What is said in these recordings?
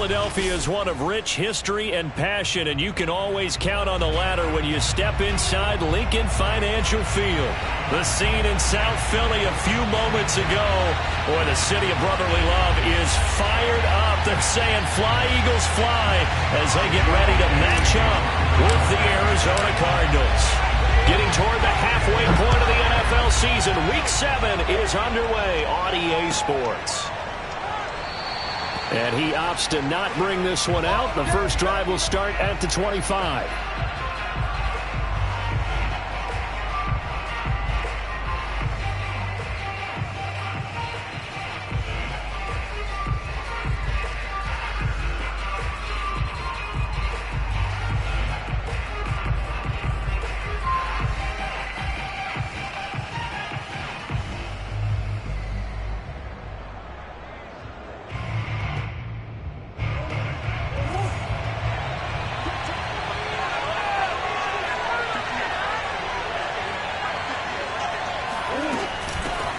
Philadelphia is one of rich history and passion, and you can always count on the latter when you step inside Lincoln Financial Field. The scene in South Philly a few moments ago. Boy, the city of brotherly love is fired up. They're saying, "Fly, Eagles, fly," as they get ready to match up with the Arizona Cardinals. Getting toward the halfway point of the NFL season, Week 7 is underway on EA Sports. And he opts to not bring this one out. The first drive will start at the 25.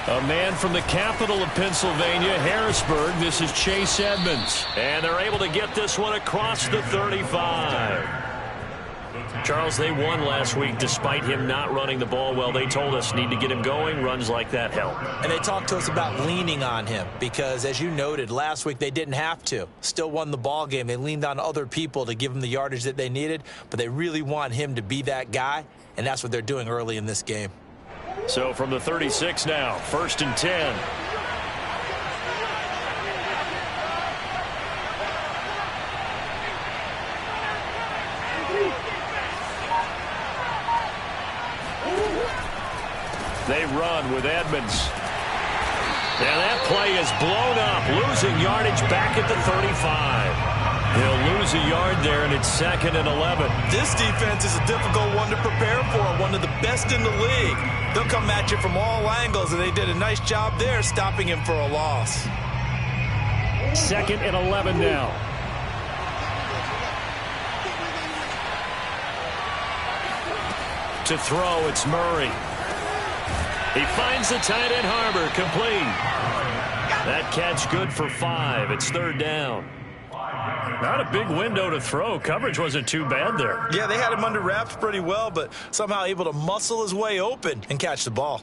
A man from the capital of Pennsylvania, Harrisburg. This is Chase Edmonds. And they're able to get this one across the 35. Charles, they won last week despite him not running the ball well. They told us need to get him going. Runs like that help. And they talked to us about leaning on him because, as you noted, last week they didn't have to. Still won the ball game. They leaned on other people to give them the yardage that they needed, but they really want him to be that guy, and that's what they're doing early in this game. So from the 36 now, 1st and 10. They run with Edmonds. And that play is blown up, losing yardage back at the 35. He'll lose a yard there, and it's 2nd and 11. This defense is a difficult one to prepare for, one of the best in the league. They'll come at you from all angles, and they did a nice job there stopping him for a loss. 2nd and 11 now. To throw, it's Murray. He finds the tight end Harbor, complete. That catch good for 5. It's 3rd down. Not a big window to throw. Coverage wasn't too bad there. Yeah, they had him under wraps pretty well, but somehow able to muscle his way open and catch the ball.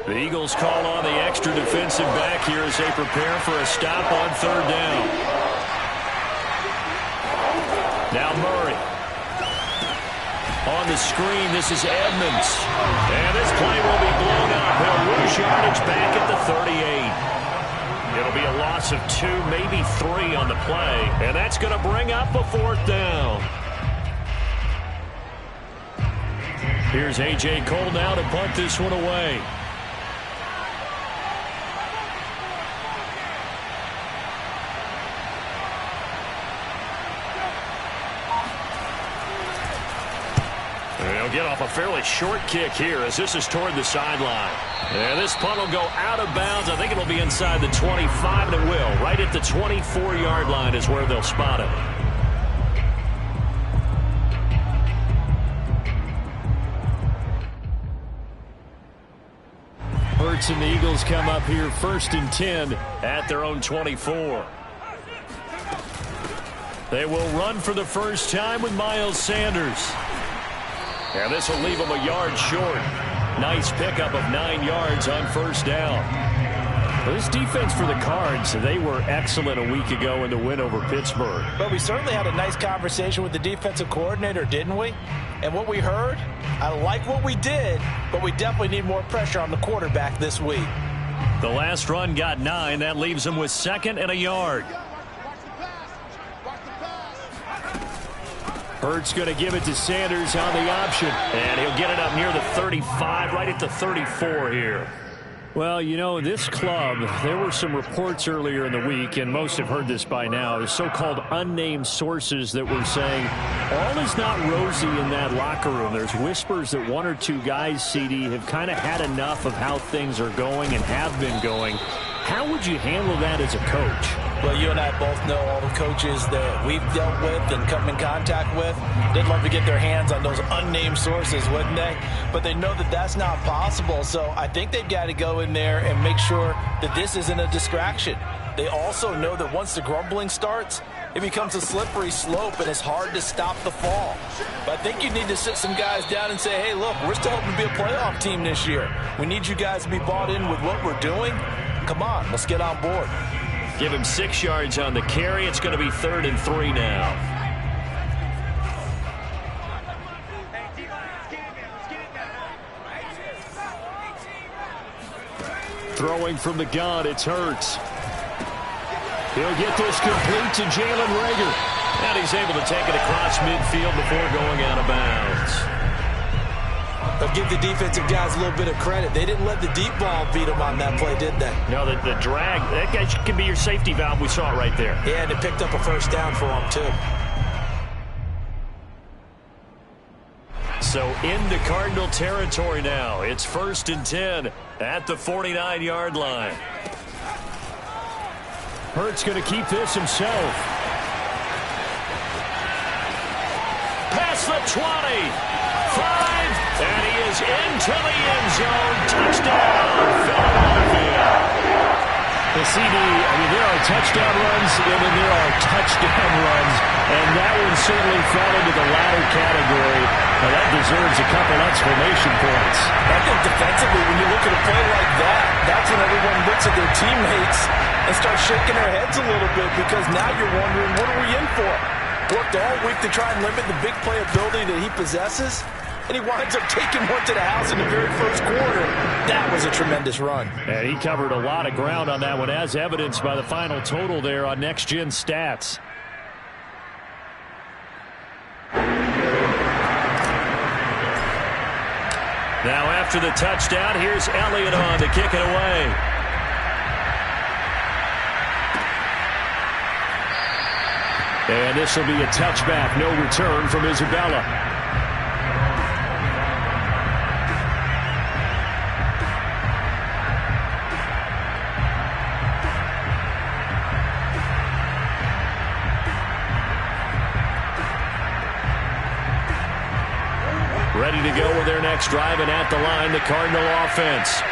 The Eagles call on the extra defensive back here as they prepare for a stop on 3rd down. Now Murray. On the screen, this is Edmonds. And this play will be blown up. He'll lose yardage back at the 38. It'll be a loss of 2, maybe 3 on the play. And that's going to bring up a 4th down. Here's A.J. Cole now to punt this one away. They'll get off a fairly short kick here as this is toward the sideline. And this punt will go out of bounds. I think it'll be inside the 25, and it will. Right at the 24-yard line is where they'll spot it. Hurts and the Eagles come up here 1st and 10 at their own 24. They will run for the first time with Miles Sanders. And this will leave them a yard short. Nice pickup of 9 yards on 1st down. Well, this defense for the Cards, they were excellent a week ago in the win over Pittsburgh. But we certainly had a nice conversation with the defensive coordinator, didn't we? And what we heard, I like what we did, but we definitely need more pressure on the quarterback this week. The last run got 9. That leaves them with 2nd and a yard. Hurts going to give it to Sanders on the option. And he'll get it up near the 35, right at the 34 here. Well, you know, this club, there were some reports earlier in the week, and most have heard this by now, the so-called unnamed sources that were saying all is not rosy in that locker room. There's whispers that 1 or 2 guys, CD, have kind of had enough of how things are going and have been going. How would you handle that as a coach? Well, you and I both know all the coaches that we've dealt with and come in contact with. They'd love to get their hands on those unnamed sources, wouldn't they? But they know that that's not possible. So I think they've got to go in there and make sure that this isn't a distraction. They also know that once the grumbling starts, it becomes a slippery slope, and it's hard to stop the fall. But I think you need to sit some guys down and say, hey, look, we're still hoping to be a playoff team this year. We need you guys to be bought in with what we're doing. Come on, let's get on board. Give him 6 yards on the carry. It's going to be 3rd and 3 now. Throwing from the gun, it's Hurts. He'll get this complete to Jalen Reagor. And he's able to take it across midfield before going out of bounds. But give the defensive guys a little bit of credit. They didn't let the deep ball beat them on that play, did they? No, the drag, that guy can be your safety valve. We saw it right there. Yeah, and it picked up a first down for them, too. So into Cardinal territory now. It's 1st and 10 at the 49-yard line. Hurts going to keep this himself. Past the 20. 5. And he is into the end zone. Touchdown, Philadelphia. The CD, I mean, there are touchdown runs, and then there are touchdown runs, and that one certainly fell into the latter category. Now, that deserves a couple exclamation points. I think defensively, when you look at a play like that, that's when everyone looks at their teammates and starts shaking their heads a little bit, because now you're wondering, what are we in for? Worked all week to try and limit the big play ability that he possesses, and he winds up taking one to the house in the very first quarter. That was a tremendous run. And he covered a lot of ground on that one, as evidenced by the final total there on Next Gen Stats. Now after the touchdown, here's Elliott on to kick it away. And this will be a touchback. No return from Isabella. Ready to go with their next drive, and at the line, the Cardinal offense.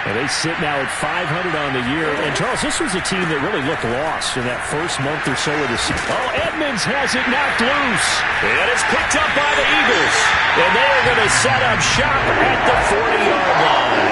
And they sit now at 500 on the year. And, Charles, this was a team that really looked lost in that first month or so of the season. Oh, Edmonds has it knocked loose. And it's picked up by the Eagles. And they are going to set up shop at the 40-yard line.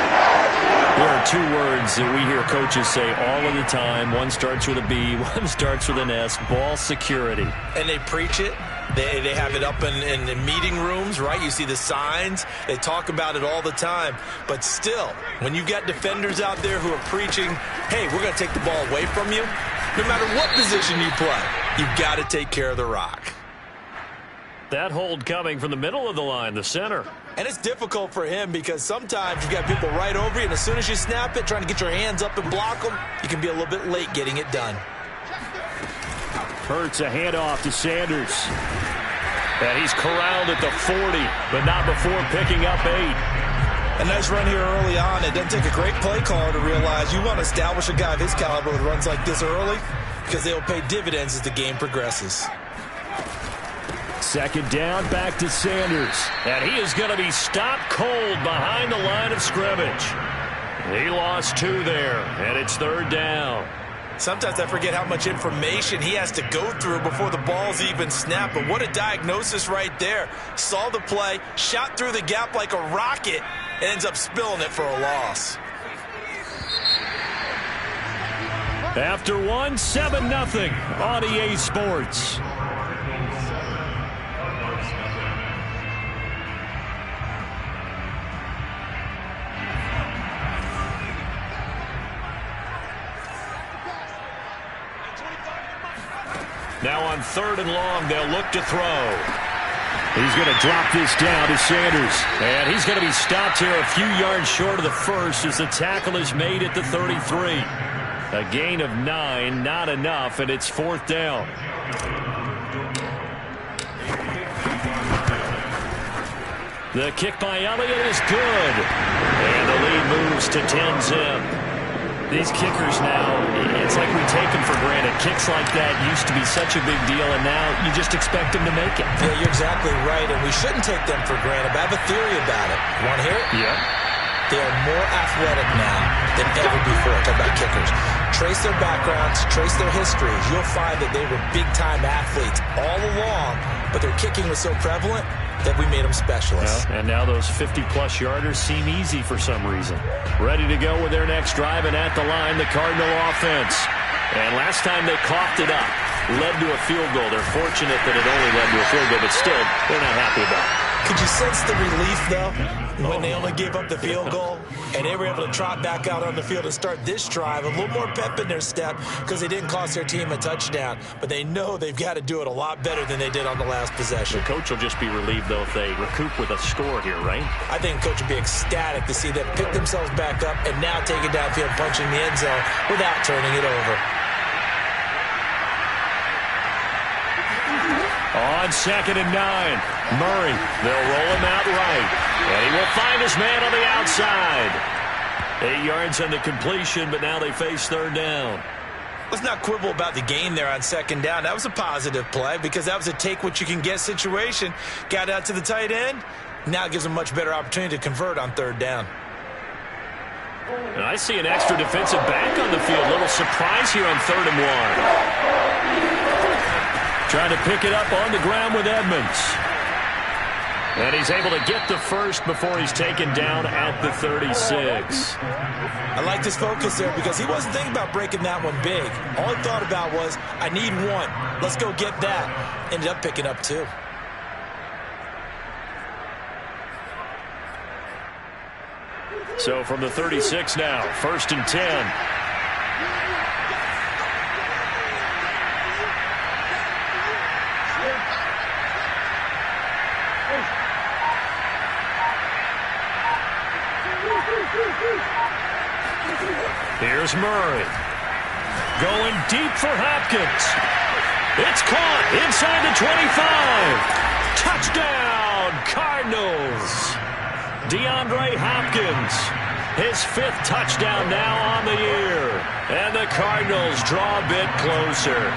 There are 2 words that we hear coaches say all of the time. One starts with a B, one starts with an S. Ball security. And they preach it. They have it up in meeting rooms, right? You see the signs. They talk about it all the time. But still, when you got defenders out there who are preaching, hey, we're going to take the ball away from you, no matter what position you play, you've got to take care of the rock. That hold coming from the middle of the line, the center. And it's difficult for him because sometimes you got people right over you, and as soon as you snap it, trying to get your hands up and block them, you can be a little bit late getting it done. Hurts a handoff to Sanders. And he's corralled at the 40, but not before picking up 8. A nice run here early on. It doesn't take a great play caller to realize you want to establish a guy of his caliber with runs like this early, because they'll pay dividends as the game progresses. 2nd down, back to Sanders. And he is going to be stopped cold behind the line of scrimmage. He lost 2 there, and it's 3rd down. Sometimes I forget how much information he has to go through before the ball's even snapped. But what a diagnosis right there. Saw the play, shot through the gap like a rocket, and ends up spilling it for a loss. After 1, 7-0 on EA Sports. Now on 3rd and long, they'll look to throw. He's going to drop this down to Sanders. And he's going to be stopped here a few yards short of the first as the tackle is made at the 33. A gain of 9, not enough, and it's 4th down. The kick by Elliott is good. And the lead moves to 10-10. These kickers now, it's like we take them for granted. Kicks like that used to be such a big deal, and now you just expect them to make it. Yeah, you're exactly right, and we shouldn't take them for granted. But I have a theory about it. You want to hear it? Yeah. They are more athletic now than ever before. Talk about kickers. Trace their backgrounds, trace their histories. You'll find that they were big-time athletes all along, but their kicking was so prevalent that we made them specialists. Well, and now those 50-plus yarders seem easy for some reason. Ready to go with their next drive, and at the line, the Cardinal offense. And last time they coughed it up, led to a field goal. They're fortunate that it only led to a field goal, but still, they're not happy about it. Could you sense the relief, though, when they only gave up the field goal and they were able to trot back out on the field and start this drive? A little more pep in their step because they didn't cost their team a touchdown, but they know they've got to do it a lot better than they did on the last possession. The coach will just be relieved, though, if they recoup with a score here, right? I think coach would be ecstatic to see them pick themselves back up and now take it downfield, punching the end zone without turning it over. On 2nd and 9, Murray, they'll roll him out right, and he will find his man on the outside. 8 yards on the completion, but now they face 3rd down. Let's not quibble about the game there on 2nd down. That was a positive play because that was a take-what-you-can-get situation. Got out to the tight end. Now it gives them a much better opportunity to convert on 3rd down. And I see an extra defensive back on the field. A little surprise here on 3rd and 1. Trying to pick it up on the ground with Edmonds. And he's able to get the first before he's taken down at the 36. I like this focus there because he wasn't thinking about breaking that one big. All he thought about was, I need one. Let's go get that. Ended up picking up 2. So from the 36 now, 1st and 10. Here's Murray. Going deep for Hopkins. It's caught inside the 25. Touchdown, Cardinals. DeAndre Hopkins, his 5th touchdown now on the year. And the Cardinals draw a bit closer.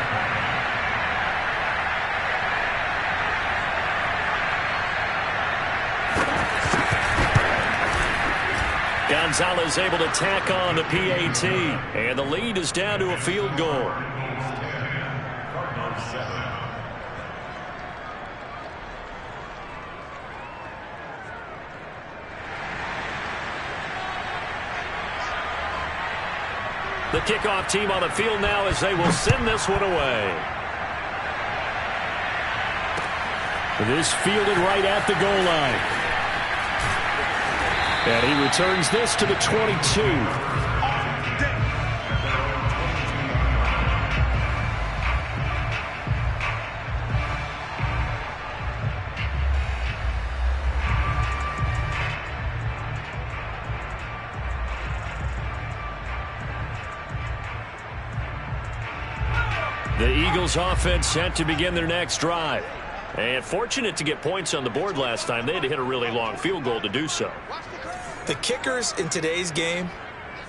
Gonzalez able to tack on the PAT, and the lead is down to a field goal. The kickoff team on the field now as they will send this one away. This fielded right at the goal line. And he returns this to the 22. The Eagles offense set to begin their next drive. And fortunate to get points on the board last time. They had to hit a really long field goal to do so. The kickers in today's game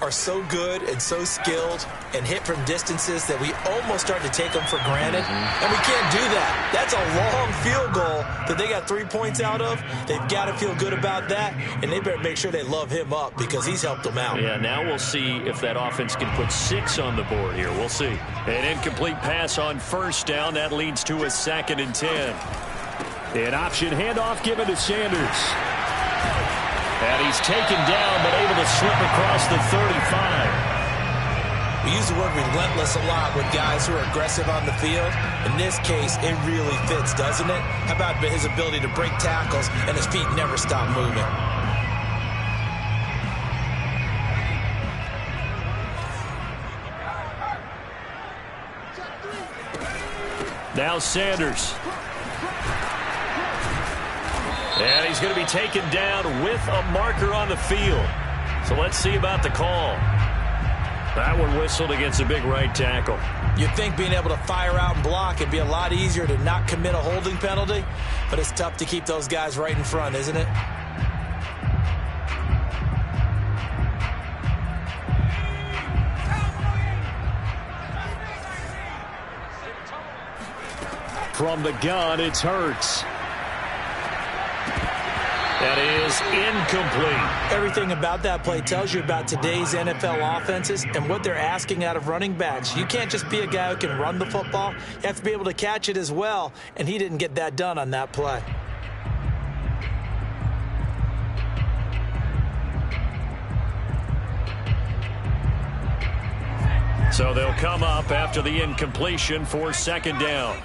are so good and so skilled and hit from distances that we almost start to take them for granted. And we can't do that. That's a long field goal that they got 3 points out of. They've got to feel good about that, and they better make sure they love him up because he's helped them out. Yeah, now we'll see if that offense can put 6 on the board here. We'll see. An incomplete pass on 1st down. That leads to a 2nd and 10. An option handoff given to Sanders. And he's taken down, but able to slip across the 35. We use the word relentless a lot with guys who are aggressive on the field. In this case, it really fits, doesn't it? How about his ability to break tackles and his feet never stop moving? Now Sanders. And he's going to be taken down with a marker on the field. So let's see about the call. That one whistled against a big right tackle. You'd think being able to fire out and block it'd be a lot easier to not commit a holding penalty, but it's tough to keep those guys right in front, isn't it? From the gun, it's Hurts. That is incomplete. Everything about that play tells you about today's NFL offenses and what they're asking out of running backs. You can't just be a guy who can run the football. You have to be able to catch it as well, and he didn't get that done on that play. So they'll come up after the incompletion for second down.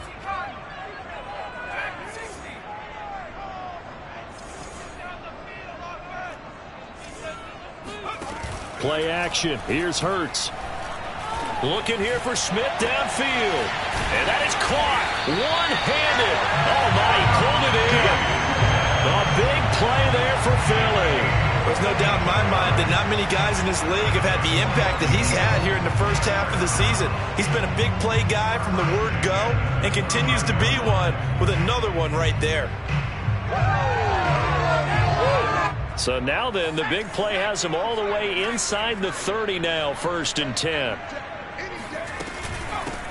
Play action. Here's Hurts. Looking here for Smith downfield. And that is caught. One-handed. Oh, my, he pulled it in. A big play there for Philly. There's no doubt in my mind that not many guys in this league have had the impact that he's had here in the first half of the season. He's been a big play guy from the word go and continues to be one with another one right there. So now then, the big play has him all the way inside the 30 now, 1st and 10.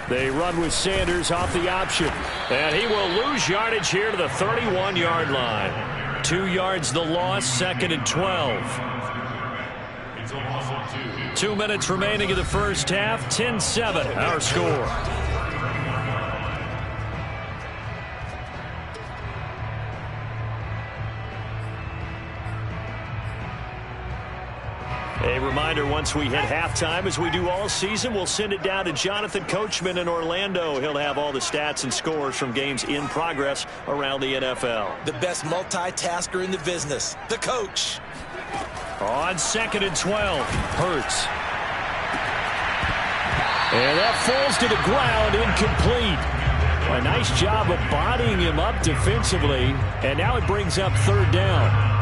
They run with Sanders off the option. And he will lose yardage here to the 31-yard line. 2 yards the loss, 2nd and 12. 2 minutes remaining in the first half, 10-7 our score. A reminder, once we hit halftime, as we do all season, we'll send it down to Jonathan Coachman in Orlando. He'll have all the stats and scores from games in progress around the NFL. The best multitasker in the business, the coach. On 2nd and 12, Hurts. And that falls to the ground, incomplete. A nice job of bodying him up defensively, and now it brings up 3rd down.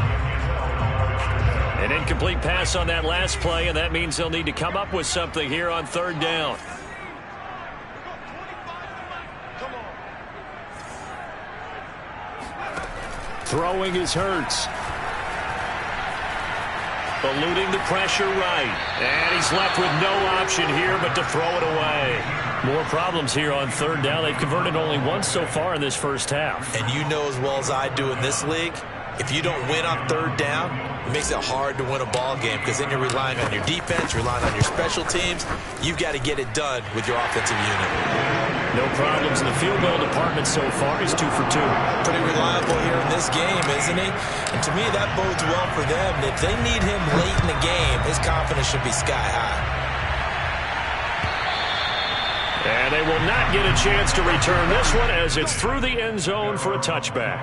An incomplete pass on that last play, and that means they'll need to come up with something here on 3rd down. Throwing is Hurts. Eluding the pressure right. And he's left with no option here but to throw it away. More problems here on 3rd down. They've converted only once so far in this first half. And you know as well as I do in this league, if you don't win on 3rd down, it makes it hard to win a ball game because then you're relying on your defense, relying on your special teams. You've got to get it done with your offensive unit. No problems in the field goal department so far. He's 2 for 2. Pretty reliable here in this game, isn't he? And to me, that bodes well for them. If they need him late in the game, his confidence should be sky high. And they will not get a chance to return this one as it's through the end zone for a touchback.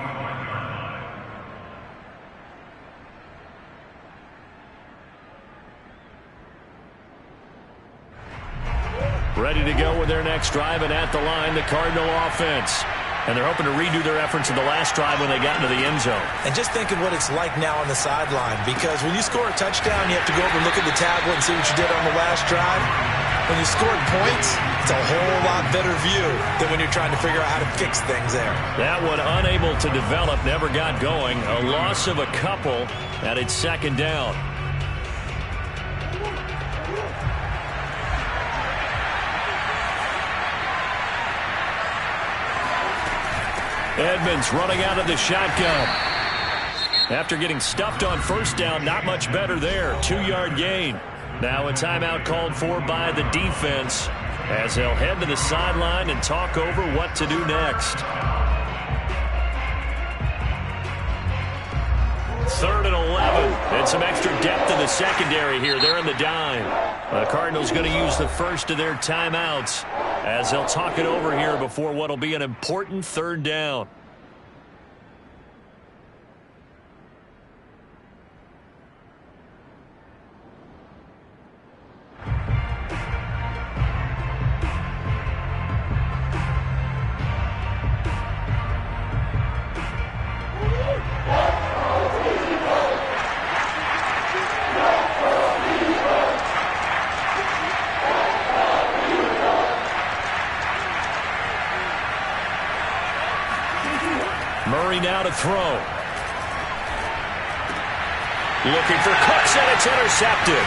Ready to go with their next drive, and at the line, the Cardinal offense. And they're hoping to redo their efforts in the last drive when they got into the end zone. And just think of what it's like now on the sideline, because when you score a touchdown, you have to go over and look at the tablet and see what you did on the last drive. When you scored points, it's a whole lot better view than when you're trying to figure out how to fix things there. That one unable to develop, never got going. A loss of a couple, and it's 2nd down. Edmonds running out of the shotgun. After getting stuffed on 1st down, not much better there. 2-yard gain. Now a timeout called for by the defense as they'll head to the sideline and talk over what to do next. 3rd and 11. And some extra depth in the secondary here. They're in the dime. The Cardinals going to use the first of their timeouts as they'll talk it over here before what will be an important 3rd down. Murray now to throw. Looking for Cooks, and it's intercepted.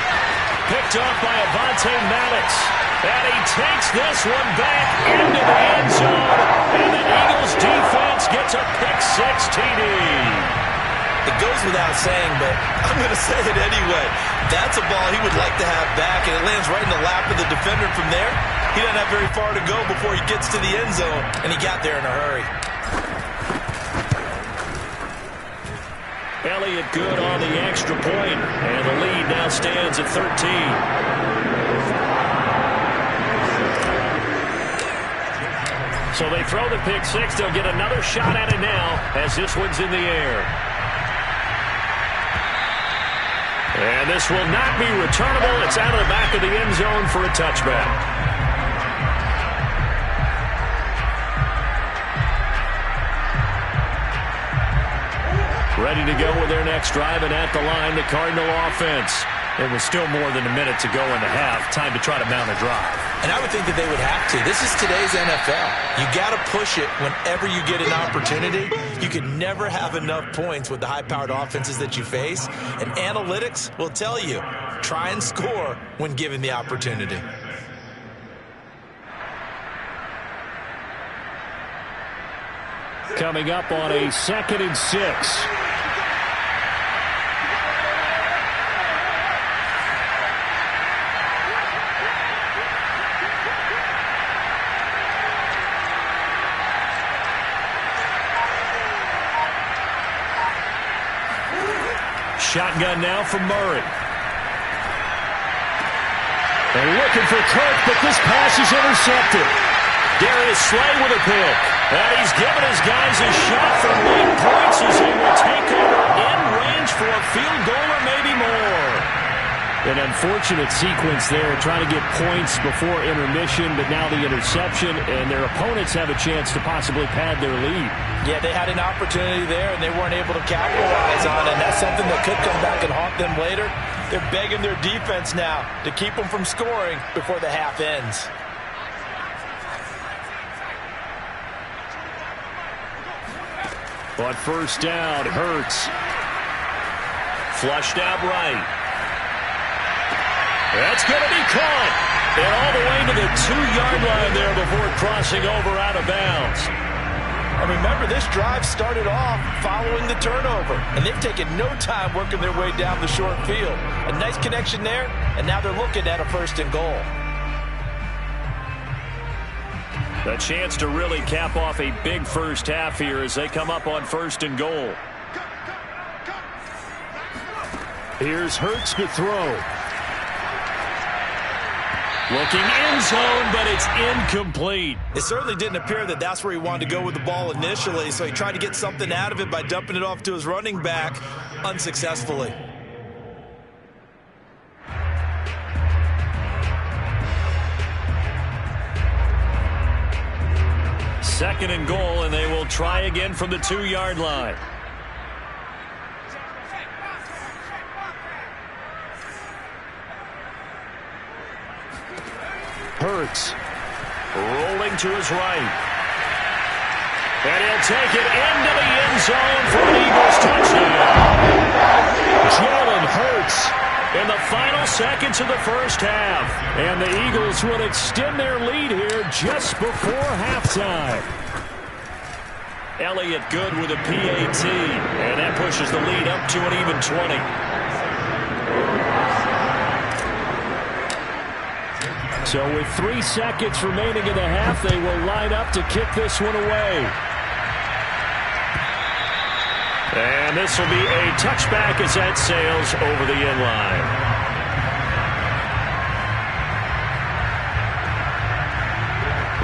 Picked off by Avonte Maddox. And he takes this one back into the end zone. And the Eagles defense gets a pick-6 TD. It goes without saying, but I'm going to say it anyway. That's a ball he would like to have back, and it lands right in the lap of the defender from there. He doesn't have very far to go before he gets to the end zone, and he got there in a hurry. Elliott good on the extra point, and the lead now stands at 13. So they throw the pick-6. They'll get another shot at it now as this one's in the air. And this will not be returnable. It's out of the back of the end zone for a touchback. Ready to go with their next drive, and at the line, the Cardinal offense. It was still more than a minute to go in the half. Time to try to mount a drive. And I would think that they would have to. This is today's NFL. You got to push it whenever you get an opportunity. You can never have enough points with the high-powered offenses that you face. And analytics will tell you, try and score when given the opportunity. Coming up on a 2nd and 6. Shotgun now from Murray. They're looking for Kirk, but this pass is intercepted. Darius Slay with a pick. And he's given his guys a shot for late points as they will take over in range for a field goal or maybe more. An unfortunate sequence there, trying to get points before intermission, but now the interception, and their opponents have a chance to possibly pad their lead. Yeah, they had an opportunity there, and they weren't able to capitalize on it, and that's something that could come back and haunt them later. They're begging their defense now to keep them from scoring before the half ends. On first down, Hurts. Flushed out right. That's going to be caught. And all the way to the 2-yard line there before crossing over out of bounds. And remember, this drive started off following the turnover. And they've taken no time working their way down the short field. A nice connection there, and now they're looking at a 1st and goal. A chance to really cap off a big first half here as they come up on 1st and goal. Here's Hurts to throw. Looking end zone, but it's incomplete. It certainly didn't appear that that's where he wanted to go with the ball initially, so he tried to get something out of it by dumping it off to his running back unsuccessfully. Second and goal, and they will try again from the 2-yard line. Hurts rolling to his right. And he'll take it into the end zone for an Eagles touchdown. Jalen Hurts in the final seconds of the first half. And the Eagles will extend their lead here just before halftime. Elliott good with a PAT. And that pushes the lead up to an even 20. So with 3 seconds remaining in the half, they will line up to kick this one away. And this will be a touchback as that sails over the end line.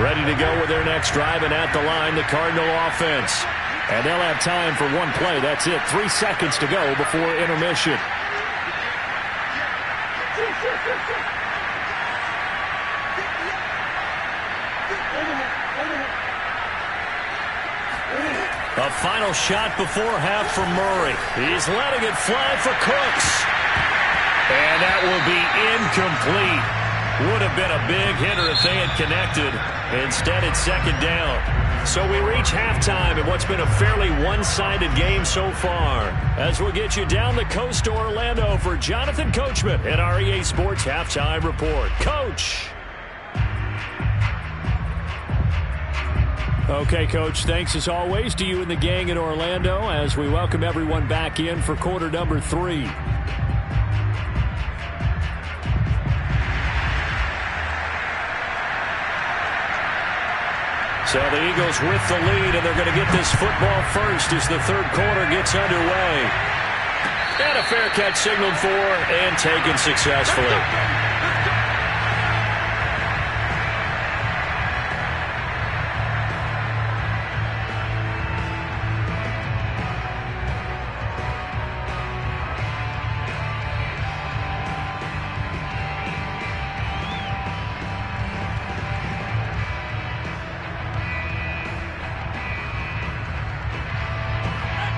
Ready to go with their next drive, and at the line, the Cardinal offense. And they'll have time for one play. That's it. 3 seconds to go before intermission. A final shot before half from Murray. He's letting it fly for Cooks. And that will be incomplete. Would have been a big hitter if they had connected. Instead, it's 2nd down. So we reach halftime in what's been a fairly one-sided game so far. As we'll get you down the coast to Orlando for Jonathan Coachman at our EA Sports Halftime Report. Coach. Okay, Coach, thanks as always to you and the gang in Orlando as we welcome everyone back in for quarter number 3. So the Eagles with the lead, and they're going to get this football first as the third quarter gets underway. And a fair catch signaled for and taken successfully.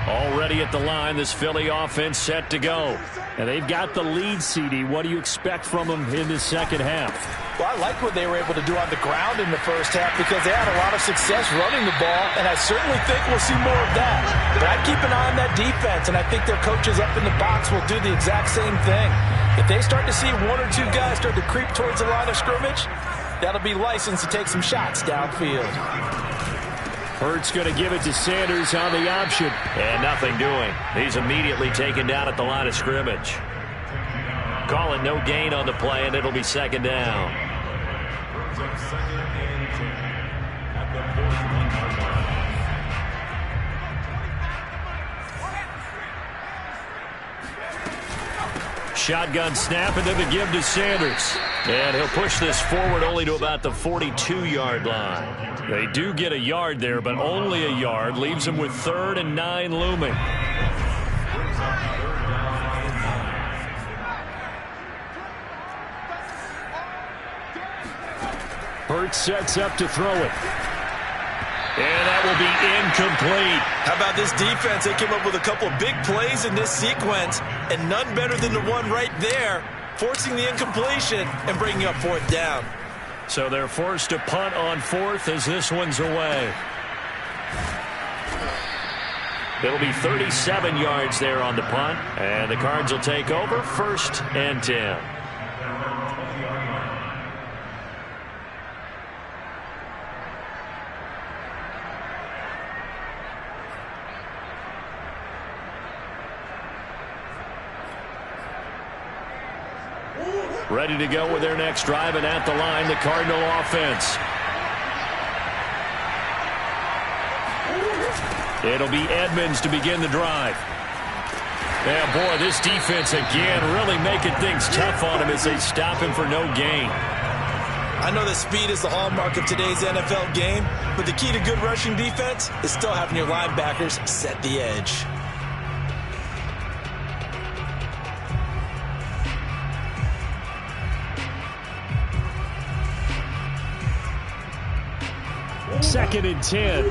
Already at the line, this Philly offense set to go. And they've got the lead, CD. What do you expect from them in the second half? Well, I like what they were able to do on the ground in the first half because they had a lot of success running the ball, and I certainly think we'll see more of that. But I'd keep an eye on that defense, and I think their coaches up in the box will do the exact same thing. If they start to see one or two guys start to creep towards the line of scrimmage, that'll be licensed to take some shots downfield. Hurts going to give it to Sanders on the option. And nothing doing. He's immediately taken down at the line of scrimmage. Calling no gain on the play, and it'll be second down. Shotgun snap, and then the give to Sanders. And he'll push this forward only to about the 42-yard line. They do get a yard there, but only a yard. Leaves them with 3rd and 9 looming. Hurts sets up to throw it. And that will be incomplete. How about this defense? They came up with a couple of big plays in this sequence, and none better than the one right there, forcing the incompletion and bringing up 4th down. So they're forced to punt on 4th as this one's away. It'll be 37 yards there on the punt, and the Cards will take over 1st and 10. Ready to go with their next drive, and at the line, the Cardinal offense. It'll be Edmonds to begin the drive. Yeah, boy, this defense again really making things tough on him as they stop him for no gain. I know that speed is the hallmark of today's NFL game, but the key to good rushing defense is still having your linebackers set the edge. Second and 10.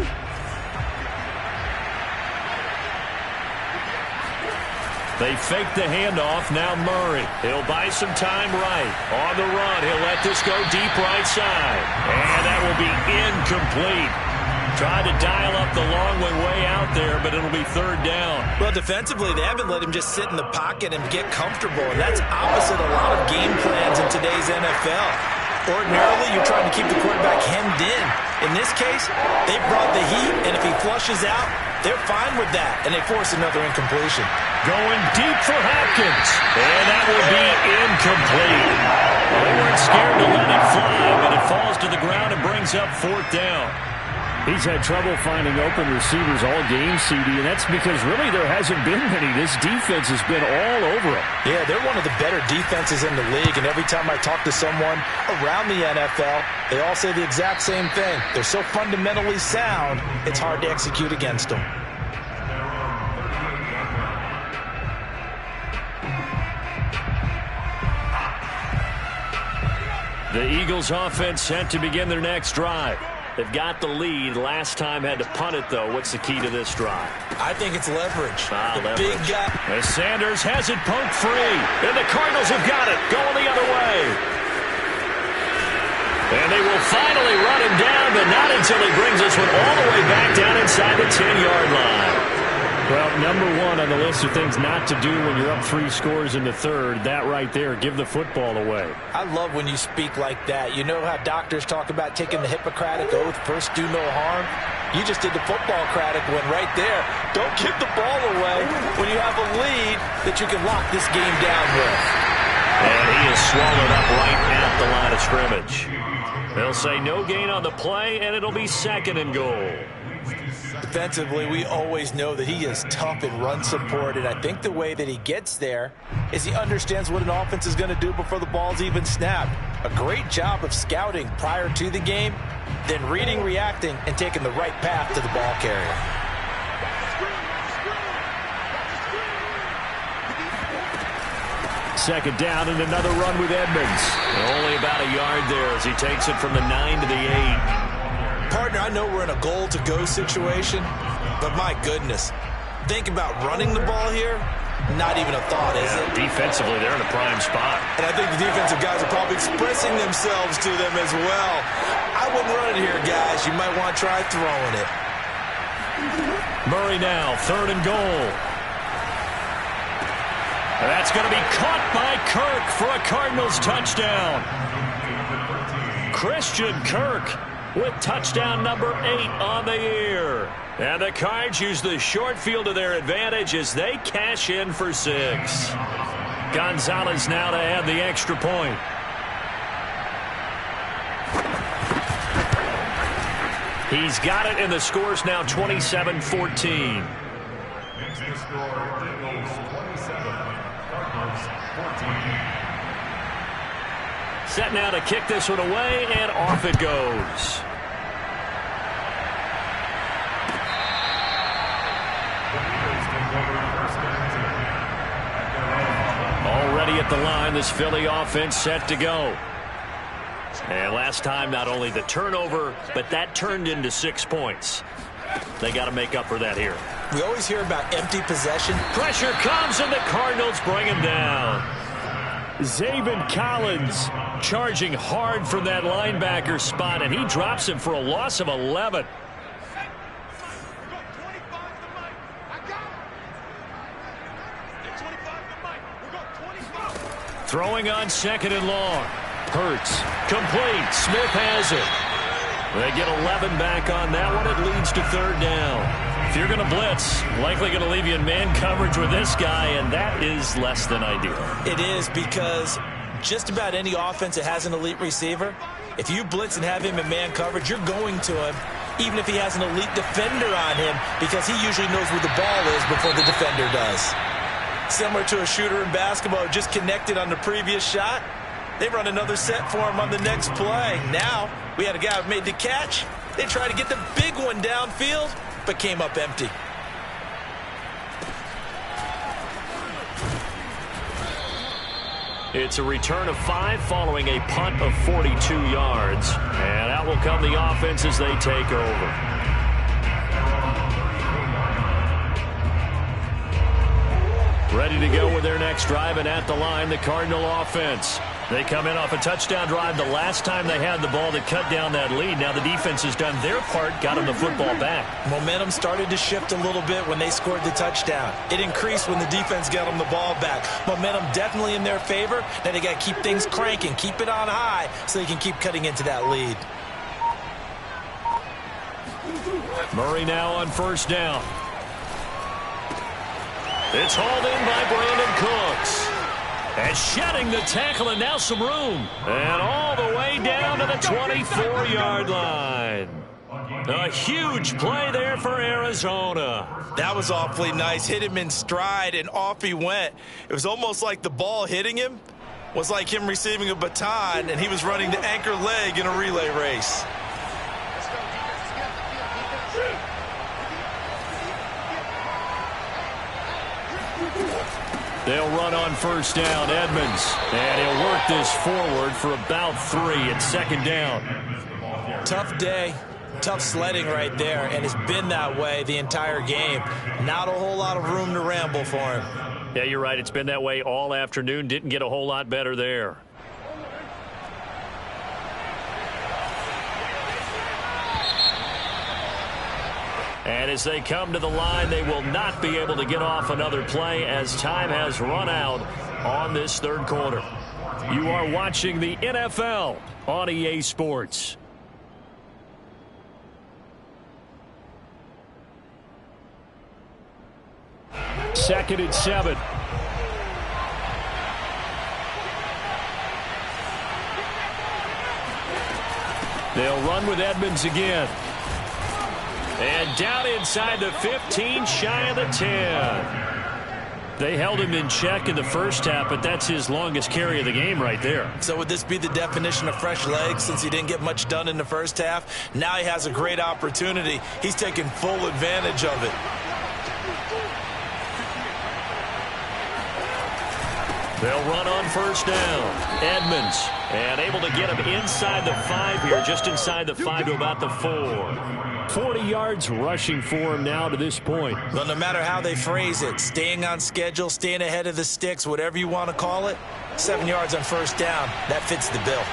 They fake the handoff. Now Murray. He'll buy some time right. On the run, he'll let this go deep right side. And that will be incomplete. Tried to dial up the long way out there, but it'll be 3rd down. Well, defensively, they haven't let him just sit in the pocket and get comfortable. And that's opposite a lot of game plans in today's NFL. Ordinarily, you're trying to keep the quarterback hemmed in. In this case, they brought the heat, and if he flushes out, they're fine with that, and they force another incompletion. Going deep for Hopkins, and that will be incomplete. They weren't scared to let it fly, but it falls to the ground and brings up 4th down. He's had trouble finding open receivers all game, CD, and that's because really there hasn't been many. This defense has been all over him. Yeah, they're one of the better defenses in the league, and every time I talk to someone around the NFL, they all say the exact same thing. They're so fundamentally sound, it's hard to execute against them. The Eagles offense set to begin their next drive. They've got the lead. Last time had to punt it, though. What's the key to this drive? I think it's leverage. Leverage. Big guy. As Sanders has it poked free. And the Cardinals have got it. Going the other way. And they will finally run him down, but not until he brings this one all the way back down inside the 10-yard line. Well, number one on the list of things not to do when you're up 3 scores in the third, that right there, give the football away. I love when you speak like that. You know how doctors talk about taking the Hippocratic oath, first do no harm? You just did the football Craddock one right there. Don't give the ball away when you have a lead that you can lock this game down with. And he is swallowed up right at the line of scrimmage. They'll say no gain on the play, and it'll be 2nd and goal. Defensively, we always know that he is tough in run support, and I think the way that he gets there is he understands what an offense is going to do before the ball's even snapped. A great job of scouting prior to the game, then reading, reacting, and taking the right path to the ball carrier. Second down and another run with Edmonds. Only about a yard there as he takes it from the 9 to the 8. Partner, I know we're in a goal-to-go situation, but my goodness, think about running the ball here. Not even a thought, is it? Defensively, they're in a prime spot. And I think the defensive guys are probably expressing themselves to them as well. I wouldn't run it here, guys. You might want to try throwing it. Murray now, 3rd and goal. And that's going to be caught by Kirk for a Cardinals touchdown. Christian Kirk with touchdown number 8 on the year. And the Cards use the short field to their advantage as they cash in for 6. Gonzalez now to add the extra point. He's got it, and the score's now 27-14. Set now to kick this one away, and off it goes. Already at the line, this Philly offense set to go. And last time, not only the turnover, but that turned into 6 points. They got to make up for that here. We always hear about empty possession. Pressure comes, and the Cardinals bring him down. Zaven Collins charging hard from that linebacker spot, and he drops him for a loss of 11. Throwing on 2nd and long. Hurts. Complete. Smith has it. They get 11 back on that one. It leads to 3rd down. If you're going to blitz, likely going to leave you in man coverage with this guy, and that is less than ideal. It is, because just about any offense that has an elite receiver, if you blitz and have him in man coverage, you're going to him, even if he has an elite defender on him, because he usually knows where the ball is before the defender does. Similar to a shooter in basketball who just connected on the previous shot. They run another set for him on the next play. Now, we had a guy who made the catch. They tried to get the big one downfield, but came up empty. It's a return of 5 following a punt of 42 yards. And out will come the offense as they take over. Ready to go with their next drive, and at the line, the Cardinal offense. They come in off a touchdown drive the last time they had the ball that cut down that lead. Now the defense has done their part, got them the football back. Momentum started to shift a little bit when they scored the touchdown. It increased when the defense got them the ball back. Momentum definitely in their favor. Now they got to keep things cranking, keep it on high so they can keep cutting into that lead. Murray now on 1st down. It's hauled in by Brandon Cooks. And shedding the tackle, and now some room. And all the way down to the 24-yard line. A huge play there for Arizona. That was awfully nice. Hit him in stride, and off he went. It was almost like the ball hitting him was like him receiving a baton, and he was running the anchor leg in a relay race. They'll run on 1st down, Edmonds. And he'll work this forward for about 3 at 2nd down. Tough day, tough sledding right there, and it's been that way the entire game. Not a whole lot of room to ramble for him. Yeah, you're right. It's been that way all afternoon. Didn't get a whole lot better there. And as they come to the line, they will not be able to get off another play as time has run out on this 3rd quarter. You are watching the NFL on EA Sports. 2nd and 7. They'll run with Edmonds again. And down inside the 15, shy of the 10. They held him in check in the first half, but that's his longest carry of the game right there. So would this be the definition of fresh legs since he didn't get much done in the first half? Now he has a great opportunity. He's taking full advantage of it. They'll run on first down. Edmonds, and able to get him inside the 5 here, just inside the 5 to about the 4. 40 yards rushing for him now to this point. Well, no matter how they phrase it, staying on schedule, staying ahead of the sticks, whatever you want to call it, 7 yards on first down, that fits the bill.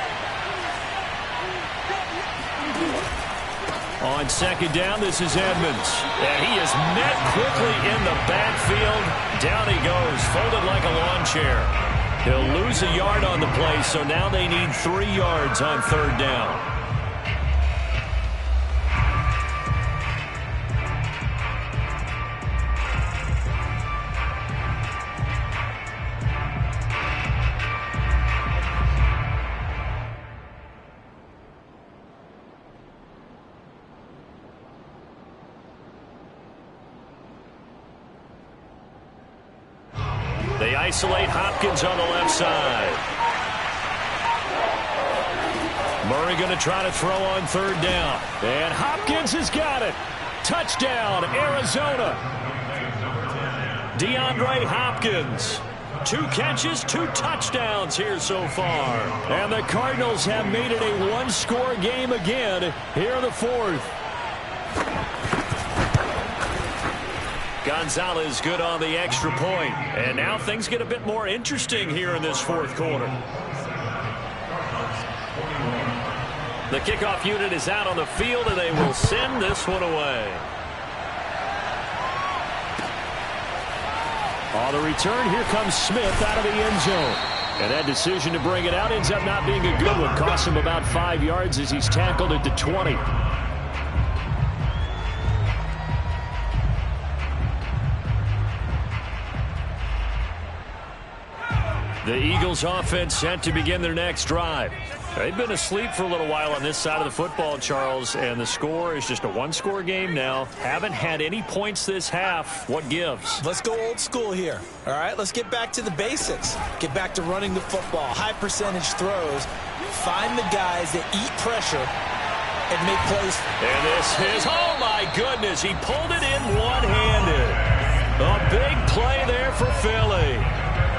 On 2nd down, this is Edmonds. And he is met quickly in the backfield. Down he goes, folded like a lawn chair. He'll lose a yard on the play, so now they need 3 yards on 3rd down. They isolate Hopkins on the left side. Murray going to try to throw on 3rd down. And Hopkins has got it. Touchdown, Arizona. DeAndre Hopkins. 2 catches, 2 touchdowns here so far. And the Cardinals have made it a 1-score game again here in the 4th. Gonzalez good on the extra point. And now things get a bit more interesting here in this 4th quarter. The kickoff unit is out on the field, and they will send this one away. On the return, here comes Smith out of the end zone. And that decision to bring it out ends up not being a good one. Costs him about 5 yards as he's tackled at the 20. The Eagles offense set to begin their next drive. They've been asleep for a little while on this side of the football, Charles, and the score is just a 1-score game now. Haven't had any points this half. What gives? Let's go old school here. All right, let's get back to the basics. Get back to running the football, high percentage throws. Find the guys that eat pressure and make plays. And this is, oh my goodness, he pulled it in one-handed. A big play there for Philly.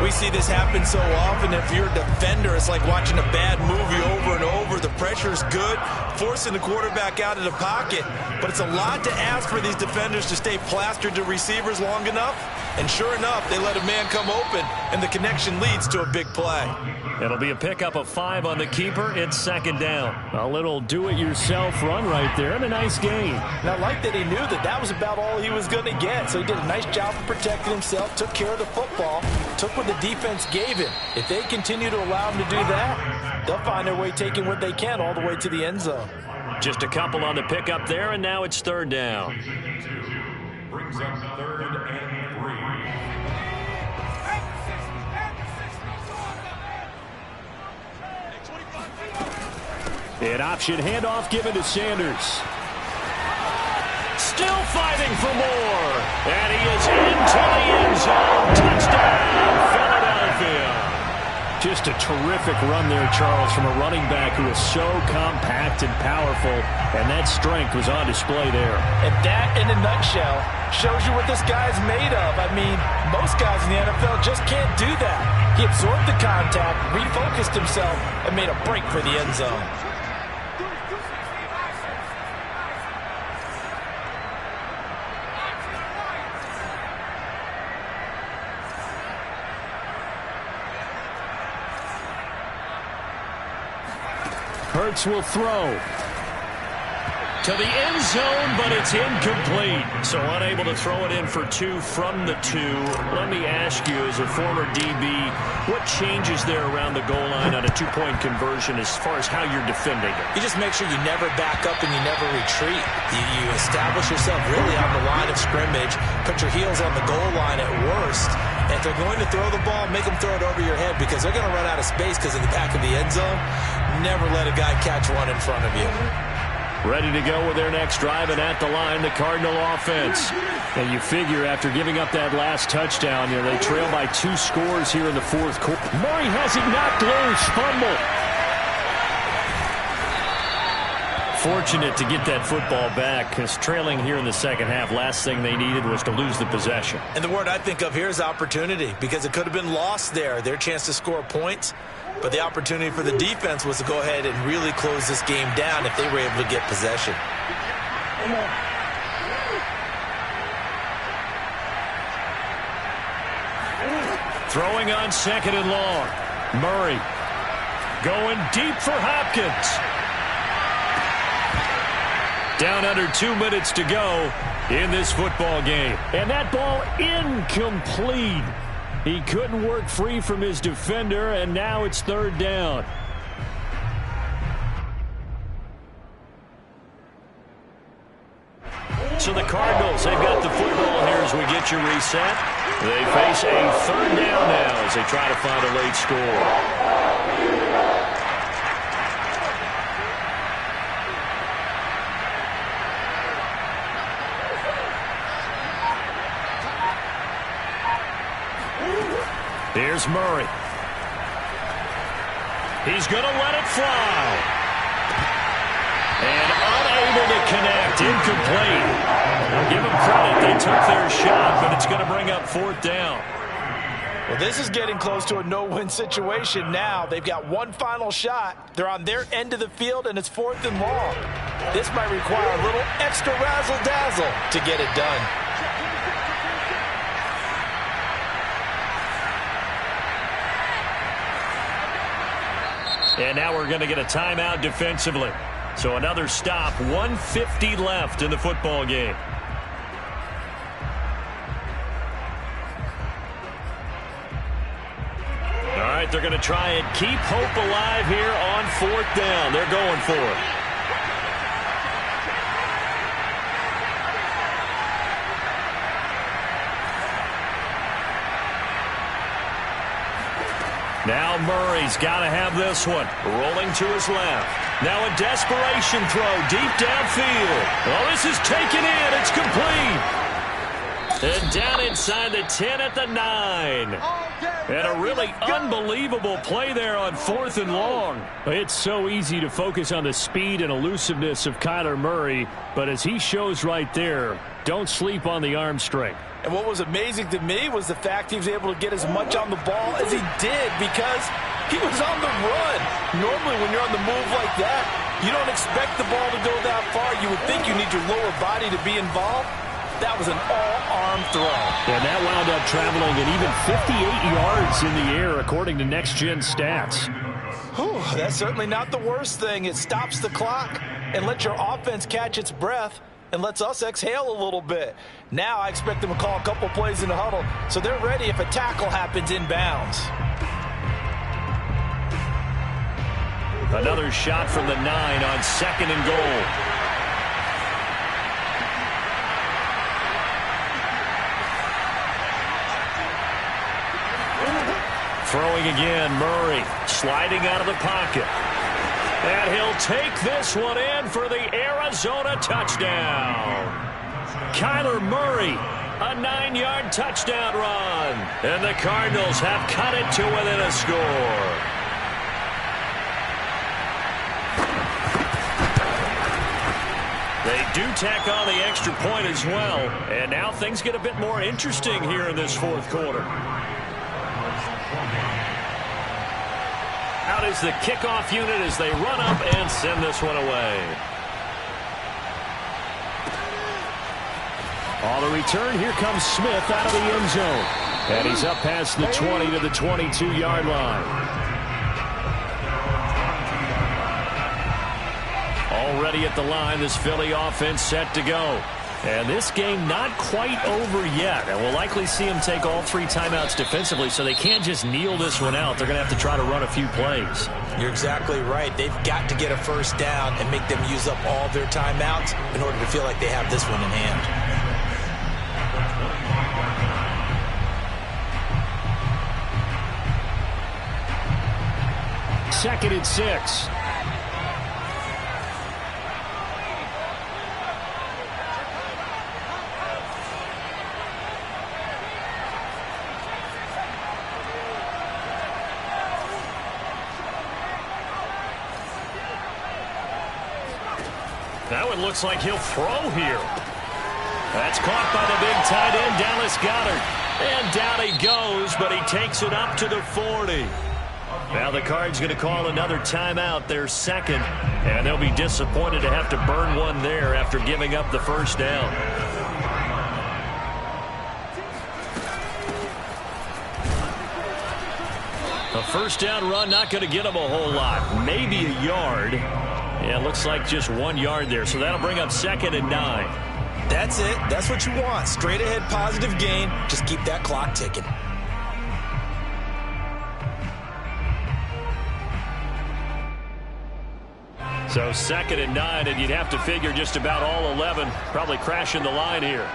We see this happen so often. If you're a defender, it's like watching a bad movie over and over. The pressure is good, forcing the quarterback out of the pocket. But it's a lot to ask for these defenders to stay plastered to receivers long enough. And sure enough, they let a man come open, and the connection leads to a big play. It'll be a pickup of 5 on the keeper. It's 2nd down. A little do-it-yourself run right there, and a nice gain. And I like that he knew that that was about all he was going to get. So he did a nice job of protecting himself, took care of the football, took what the defense gave him. If they continue to allow him to do that, they'll find their way taking what they can all the way to the end zone. Just a couple on the pickup there, and now it's 3rd down. Brings up 3rd and 3. An option handoff given to Sanders. Still fighting for more. And he is into the end zone. Touchdown, Philadelphia. Just a terrific run there, Charles, from a running back who is so compact and powerful. And that strength was on display there. And that, in a nutshell, shows you what this guy's made of. I mean, most guys in the NFL just can't do that. He absorbed the contact, refocused himself, and made a break for the end zone. Hurts will throw. to the end zone, but it's incomplete. So unable to throw it in for 2 from the 2. Let me ask you, as a former DB, what changes there around the goal line on a 2-point conversion as far as how you're defending it? You just make sure you never back up and you never retreat. You establish yourself really on the line of scrimmage, put your heels on the goal line at worst. And if they're going to throw the ball, make them throw it over your head because they're going to run out of space because of the back of the end zone. Never let a guy catch one in front of you. Ready to go with their next drive, and at the line, the Cardinal offense. And you figure after giving up that last touchdown, they trail by 2 scores here in the fourth quarter. Murray has it knocked loose. Fumble. Fortunate to get that football back, because trailing here in the second half, last thing they needed was to lose the possession. And the word I think of here is opportunity, because it could have been lost there, their chance to score points. But the opportunity for the defense was to go ahead and really close this game down if they were able to get possession. Throwing on 2nd and long. Murray going deep for Hopkins. Down under 2 minutes to go in this football game. And that ball incomplete. He couldn't work free from his defender, and now it's 3rd down. So the Cardinals, they've got the football here as we get you reset. They face a 3rd down now as they try to find a late score. Here's Murray. He's going to let it fly. And unable to connect. Incomplete. I'll give them credit. They took their shot, but it's going to bring up 4th down. Well, this is getting close to a no-win situation now. They've got one final shot. They're on their end of the field, and it's 4th and long. This might require a little extra razzle-dazzle to get it done. And now we're going to get a timeout defensively. So another stop, 1:50 left in the football game. All right, they're going to try and keep hope alive here on 4th down. They're going for it. Now Murray's got to have this one. Rolling to his left. Now a desperation throw deep downfield. Oh, this is taken in. It's complete. And down inside the 10 at the 9. And a really unbelievable play there on 4th and long. It's so easy to focus on the speed and elusiveness of Kyler Murray, but as he shows right there, don't sleep on the arm strength. And what was amazing to me was the fact he was able to get as much on the ball as he did because he was on the run. Normally when you're on the move like that, you don't expect the ball to go that far. You would think you need your lower body to be involved. That was an all-arm throw. And that wound up traveling at even 58 yards in the air, according to next-gen stats. Whew, that's certainly not the worst thing. It stops the clock and lets your offense catch its breath and lets us exhale a little bit. Now I expect them to call a couple plays in the huddle so they're ready if a tackle happens inbounds. Another shot from the 9 on 2nd and goal. Throwing again, Murray sliding out of the pocket. And he'll take this one in for the Arizona touchdown. Kyler Murray, a 9-yard touchdown run. And the Cardinals have cut it to within a score. They do tack on the extra point as well. And now things get a bit more interesting here in this 4th quarter. Out is the kickoff unit as they run up and send this one away. On the return, here comes Smith out of the end zone. And he's up past the 20 to the 22-yard line. Already at the line, this Philly offense set to go. And this game not quite over yet. And we'll likely see them take all 3 timeouts defensively, so they can't just kneel this one out. They're going to have to try to run a few plays. You're exactly right. They've got to get a first down and make them use up all their timeouts in order to feel like they have this one in hand. 2nd and 6. That one looks like he'll throw here. That's caught by the big tight end, Dallas Goedert. And down he goes, but he takes it up to the 40. Now the Cards going to call another timeout, their 2nd. And they'll be disappointed to have to burn one there after giving up the first down. A first down run not going to get them a whole lot. Maybe a yard. Yeah, looks like just 1 yard there. So that'll bring up 2nd and 9. That's it. That's what you want. Straight ahead positive gain. Just keep that clock ticking. So 2nd and 9, and you'd have to figure just about all 11 probably crashing the line here.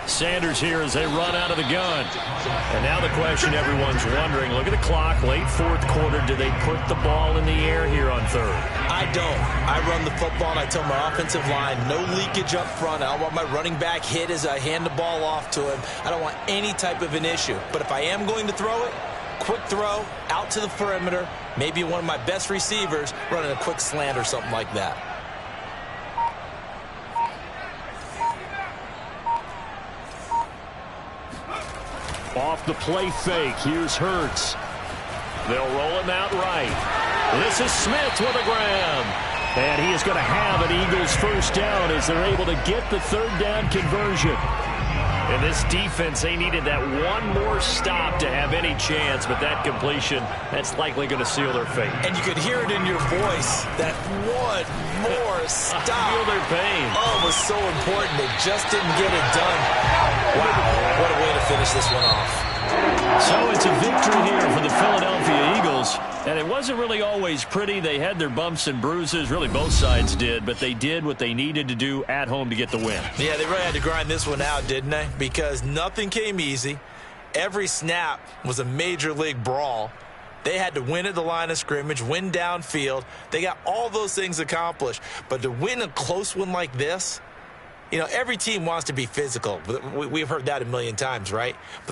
Sanders here as they run out of the gun. And now the question everyone's wondering, look at the clock, late 4th quarter, do they put the ball in the air here on 3rd? I don't. I run the football and I tell my offensive line, no leakage up front. I don't want my running back hit as I hand the ball off to him. I don't want any type of an issue. But if I am going to throw it, quick throw, out to the perimeter, maybe one of my best receivers running a quick slant or something like that. Off the play fake, here's Hurts. They'll roll him out right. This is Smith with a grab. And he is going to have an Eagles first down as they're able to get the 3rd down conversion. And this defense, they needed that one more stop to have any chance, but that completion, that's likely going to seal their fate. And you could hear it in your voice, that one more stop. I feel their pain. Oh, it was so important. They just didn't get it done. Wow, what a way to finish this one off. So it's a victory here for the Philadelphia Eagles. And it wasn't really always pretty. They had their bumps and bruises. Really, both sides did. But they did what they needed to do at home to get the win. Yeah, they really had to grind this one out, didn't they? Because nothing came easy. Every snap was a major league brawl. They had to win at the line of scrimmage, win downfield. They got all those things accomplished. But to win a close one like this, you know, every team wants to be physical. We've heard that a million times, right? But